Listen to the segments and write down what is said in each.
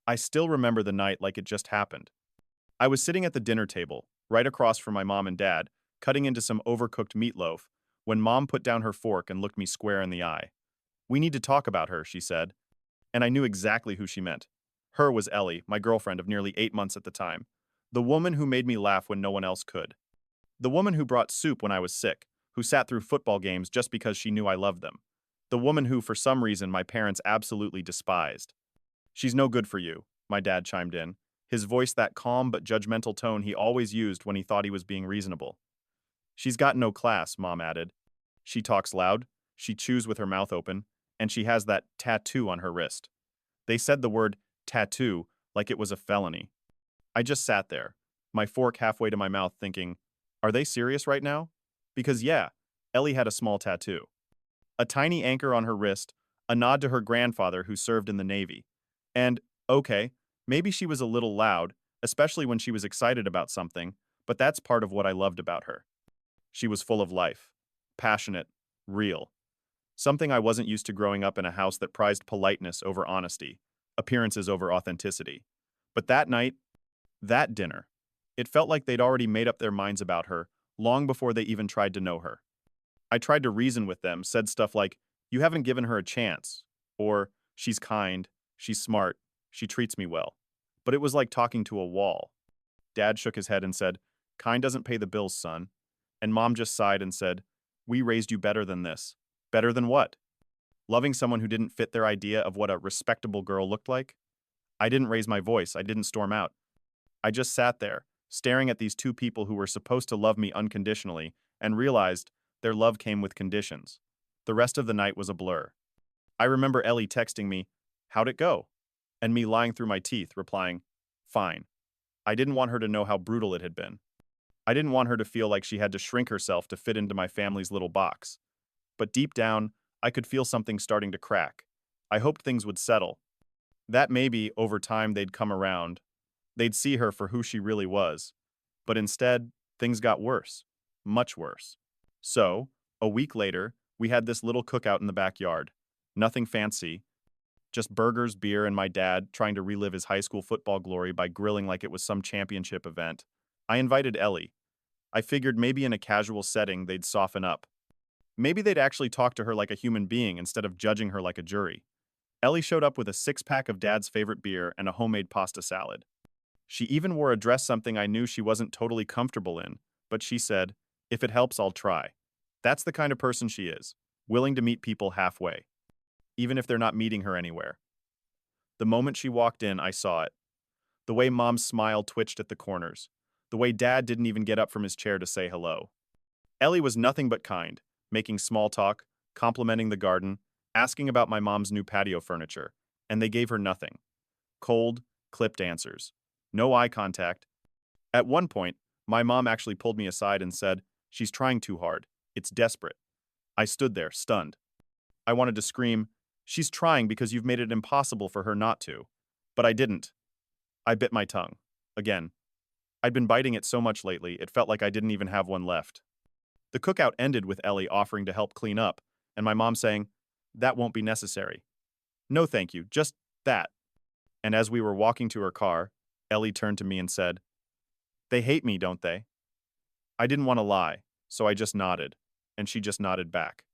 I still remember the night like it just happened. I was sitting at the dinner table, right across from my mom and dad, cutting into some overcooked meatloaf, when Mom put down her fork and looked me square in the eye. "We need to talk about her," she said, and I knew exactly who she meant. Her was Ellie, my girlfriend of nearly 8 months at the time. The woman who made me laugh when no one else could. The woman who brought soup when I was sick, who sat through football games just because she knew I loved them. The woman who, for some reason, my parents absolutely despised. "She's no good for you," my dad chimed in, his voice that calm but judgmental tone he always used when he thought he was being reasonable. "She's got no class," Mom added. "She talks loud, she chews with her mouth open, and she has that tattoo on her wrist." They said the word tattoo like it was a felony. I just sat there, my fork halfway to my mouth thinking, are they serious right now? Because yeah, Ellie had a small tattoo. A tiny anchor on her wrist, a nod to her grandfather who served in the Navy. And, okay, maybe she was a little loud, especially when she was excited about something, but that's part of what I loved about her. She was full of life, passionate, real. Something I wasn't used to growing up in a house that prized politeness over honesty, appearances over authenticity. But that night, that dinner, it felt like they'd already made up their minds about her long before they even tried to know her. I tried to reason with them, said stuff like, "You haven't given her a chance," or "She's kind, she's smart, she treats me well." But it was like talking to a wall. Dad shook his head and said, "Kind doesn't pay the bills, son." And Mom just sighed and said, "We raised you better than this." Better than what? Loving someone who didn't fit their idea of what a respectable girl looked like? I didn't raise my voice, I didn't storm out. I just sat there, staring at these two people who were supposed to love me unconditionally, and realized their love came with conditions. The rest of the night was a blur. I remember Ellie texting me, "How'd it go?" And me lying through my teeth, replying, "Fine." I didn't want her to know how brutal it had been. I didn't want her to feel like she had to shrink herself to fit into my family's little box. But deep down, I could feel something starting to crack. I hoped things would settle. That maybe, over time, they'd come around. They'd see her for who she really was. But instead, things got worse. Much worse. So, a week later, we had this little cookout in the backyard. Nothing fancy. Just burgers, beer, and my dad trying to relive his high school football glory by grilling like it was some championship event. I invited Ellie. I figured maybe in a casual setting they'd soften up. Maybe they'd actually talk to her like a human being instead of judging her like a jury. Ellie showed up with a six-pack of Dad's favorite beer and a homemade pasta salad. She even wore a dress, something I knew she wasn't totally comfortable in, but she said, "If it helps, I'll try." That's the kind of person she is, willing to meet people halfway, even if they're not meeting her anywhere. The moment she walked in, I saw it. The way Mom's smile twitched at the corners. The way Dad didn't even get up from his chair to say hello. Ellie was nothing but kind, making small talk, complimenting the garden, asking about my mom's new patio furniture, and they gave her nothing. Cold, clipped answers. No eye contact. At one point, my mom actually pulled me aside and said, "She's trying too hard. It's desperate." I stood there, stunned. I wanted to scream, "She's trying because you've made it impossible for her not to." But I didn't. I bit my tongue. Again. I'd been biting it so much lately, it felt like I didn't even have one left. The cookout ended with Ellie offering to help clean up, and my mom saying, "That won't be necessary." "No thank you, just that." And as we were walking to her car, Ellie turned to me and said, "They hate me, don't they?" I didn't want to lie, so I just nodded, and she just nodded back.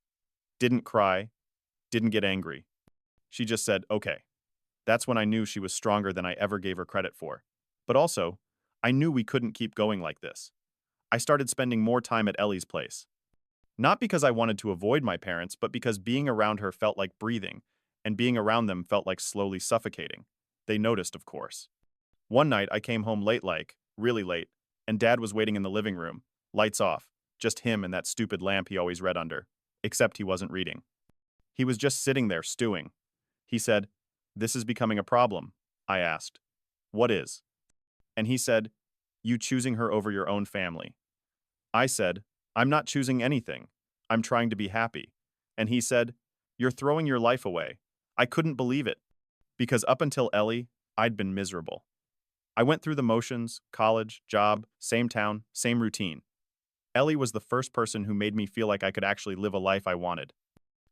Didn't cry, didn't get angry. She just said, "Okay." That's when I knew she was stronger than I ever gave her credit for. But also, I knew we couldn't keep going like this. I started spending more time at Ellie's place. Not because I wanted to avoid my parents, but because being around her felt like breathing, and being around them felt like slowly suffocating. They noticed, of course. One night, I came home late, like, really late, and Dad was waiting in the living room, lights off, just him and that stupid lamp he always read under. Except he wasn't reading. He was just sitting there, stewing. He said, "This is becoming a problem." I asked, "What is?" And he said, "You choosing her over your own family." I said, "I'm not choosing anything. I'm trying to be happy." And he said, "You're throwing your life away." I couldn't believe it. Because up until Ellie, I'd been miserable. I went through the motions, college, job, same town, same routine. Ellie was the first person who made me feel like I could actually live a life I wanted.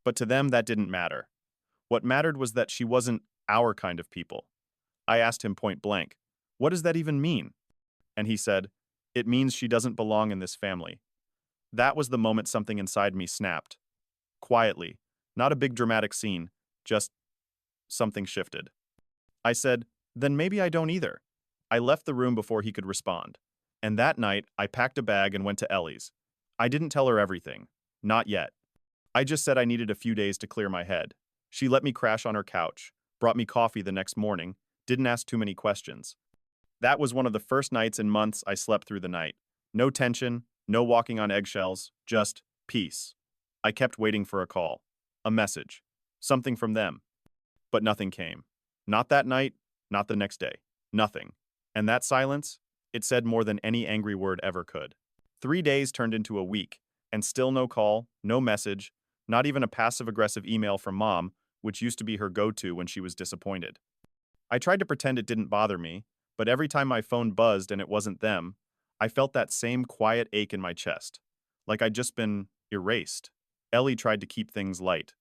But to them, that didn't matter. What mattered was that she wasn't our kind of people. I asked him point blank, "What does that even mean?" And he said, "It means she doesn't belong in this family." That was the moment something inside me snapped. Quietly, not a big dramatic scene, just something shifted. I said, "Then maybe I don't either." I left the room before he could respond. And that night, I packed a bag and went to Ellie's. I didn't tell her everything. Not yet. I just said I needed a few days to clear my head. She let me crash on her couch, brought me coffee the next morning, didn't ask too many questions. That was one of the first nights in months I slept through the night. No tension, no walking on eggshells, just peace. I kept waiting for a call, a message, something from them. But nothing came. Not that night, not the next day. Nothing. And that silence, it said more than any angry word ever could. 3 days turned into a week, and still no call, no message, not even a passive-aggressive email from Mom, which used to be her go-to when she was disappointed. I tried to pretend it didn't bother me, but every time my phone buzzed and it wasn't them, I felt that same quiet ache in my chest, like I'd just been erased. Ellie tried to keep things light.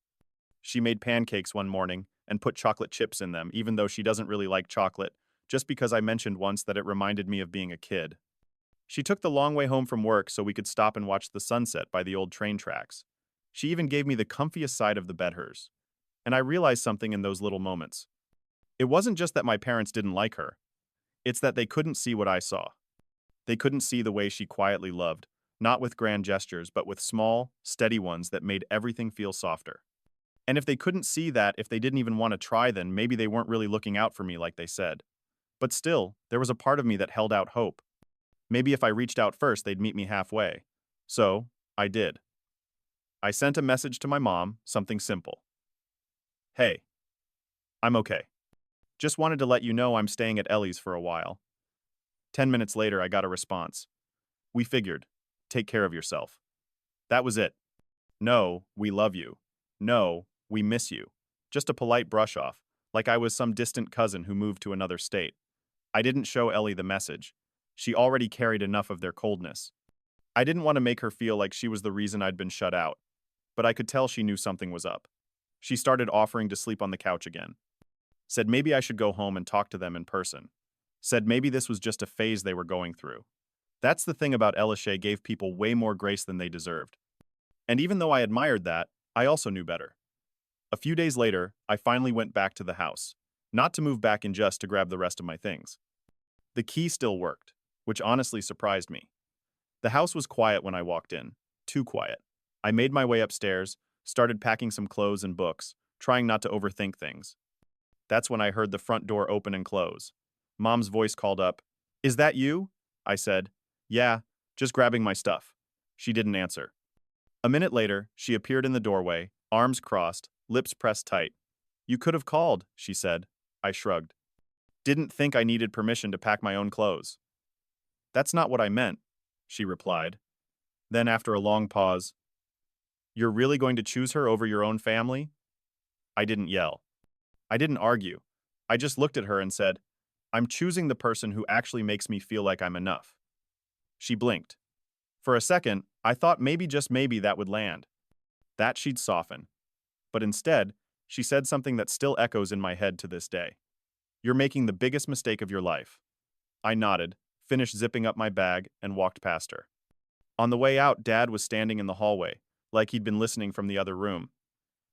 She made pancakes one morning and put chocolate chips in them, even though she doesn't really like chocolate, just because I mentioned once that it reminded me of being a kid. She took the long way home from work so we could stop and watch the sunset by the old train tracks. She even gave me the comfiest side of the bed hers. And I realized something in those little moments. It wasn't just that my parents didn't like her. It's that they couldn't see what I saw. They couldn't see the way she quietly loved, not with grand gestures, but with small, steady ones that made everything feel softer. And if they couldn't see that, if they didn't even want to try, then maybe they weren't really looking out for me like they said. But still, there was a part of me that held out hope. Maybe if I reached out first, they'd meet me halfway. So, I did. I sent a message to my mom, something simple. "Hey, I'm okay. Just wanted to let you know I'm staying at Ellie's for a while." 10 minutes later, I got a response. "We figured. Take care of yourself." That was it. No, "we love you." No, "we miss you." Just a polite brush off, like I was some distant cousin who moved to another state. I didn't show Ellie the message. She already carried enough of their coldness. I didn't want to make her feel like she was the reason I'd been shut out, but I could tell she knew something was up. She started offering to sleep on the couch again. Said maybe I should go home and talk to them in person. Said maybe this was just a phase they were going through. That's the thing about Elisha, gave people way more grace than they deserved. And even though I admired that, I also knew better. A few days later, I finally went back to the house. Not to move back in, just to grab the rest of my things. The key still worked, which honestly surprised me. The house was quiet when I walked in. Too quiet. I made my way upstairs, started packing some clothes and books, trying not to overthink things. That's when I heard the front door open and close. Mom's voice called up, "Is that you?" I said, "Yeah, just grabbing my stuff." She didn't answer. A minute later, she appeared in the doorway, arms crossed, lips pressed tight. "You could have called," she said. I shrugged. "Didn't think I needed permission to pack my own clothes." "That's not what I meant," she replied. Then after a long pause, "You're really going to choose her over your own family?" I didn't yell. I didn't argue. I just looked at her and said, "I'm choosing the person who actually makes me feel like I'm enough." She blinked. For a second, I thought maybe, just maybe, that would land. That she'd soften. But instead, she said something that still echoes in my head to this day. "You're making the biggest mistake of your life." I nodded, finished zipping up my bag, and walked past her. On the way out, Dad was standing in the hallway, like he'd been listening from the other room.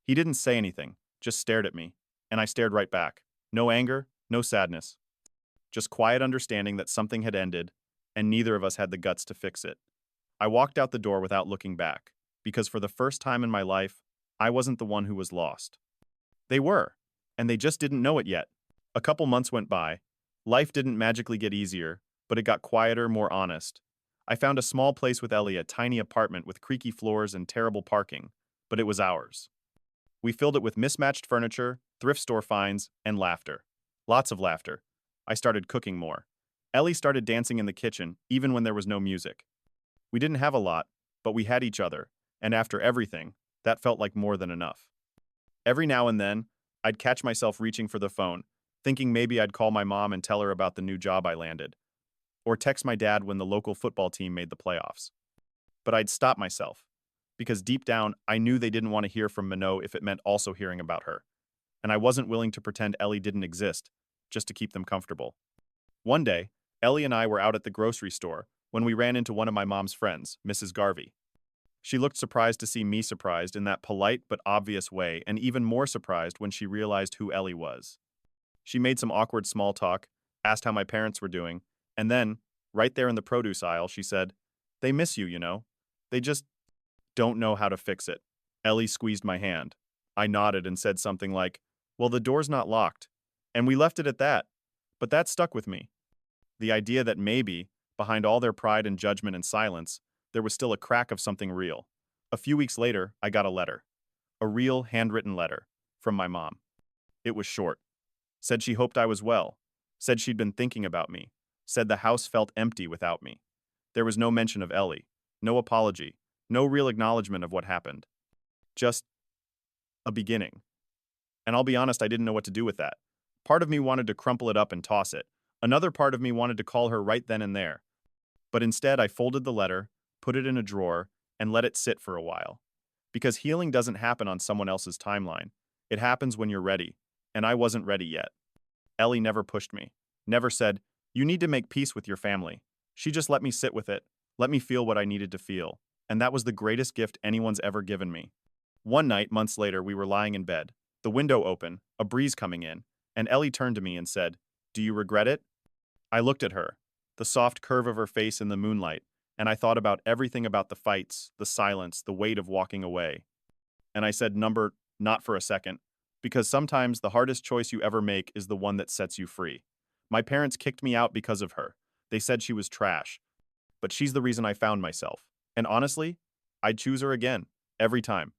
He didn't say anything, just stared at me, and I stared right back. No anger, no sadness. Just quiet understanding that something had ended, and neither of us had the guts to fix it. I walked out the door without looking back, because for the first time in my life, I wasn't the one who was lost. They were, and they just didn't know it yet. A couple months went by. Life didn't magically get easier, but it got quieter, more honest. I found a small place with Ellie, a tiny apartment with creaky floors and terrible parking, but it was ours. We filled it with mismatched furniture, thrift store finds, and laughter. Lots of laughter. I started cooking more. Ellie started dancing in the kitchen, even when there was no music. We didn't have a lot, but we had each other, and after everything, that felt like more than enough. Every now and then, I'd catch myself reaching for the phone, thinking maybe I'd call my mom and tell her about the new job I landed, or text my dad when the local football team made the playoffs. But I'd stop myself, because deep down, I knew they didn't want to hear from Minot if it meant also hearing about her, and I wasn't willing to pretend Ellie didn't exist, just to keep them comfortable. One day, Ellie and I were out at the grocery store when we ran into one of my mom's friends, Mrs. Garvey. She looked surprised to see me surprised in that polite but obvious way, and even more surprised when she realized who Ellie was. She made some awkward small talk, asked how my parents were doing, and then, right there in the produce aisle, she said, "They miss you, you know. They just don't know how to fix it." Ellie squeezed my hand. I nodded and said something like, "Well, the door's not locked." And we left it at that. But that stuck with me. The idea that maybe, behind all their pride and judgment and silence, there was still a crack of something real. A few weeks later, I got a letter. A real handwritten letter. From my mom. It was short. Said she hoped I was well. Said she'd been thinking about me. Said the house felt empty without me. There was no mention of Ellie. No apology. No real acknowledgement of what happened. Just a beginning. And I'll be honest, I didn't know what to do with that. Part of me wanted to crumple it up and toss it. Another part of me wanted to call her right then and there. But instead, I folded the letter, put it in a drawer, and let it sit for a while. Because healing doesn't happen on someone else's timeline. It happens when you're ready. And I wasn't ready yet. Ellie never pushed me. Never said, "You need to make peace with your family." She just let me sit with it. Let me feel what I needed to feel. And that was the greatest gift anyone's ever given me. One night, months later, we were lying in bed. The window open, a breeze coming in, and Ellie turned to me and said, "Do you regret it?" I looked at her, the soft curve of her face in the moonlight, and I thought about everything about the fights, the silence, the weight of walking away. And I said, not for a second, because sometimes the hardest choice you ever make is the one that sets you free. My parents kicked me out because of her. They said she was trash. But she's the reason I found myself. And honestly, I'd choose her again, every time.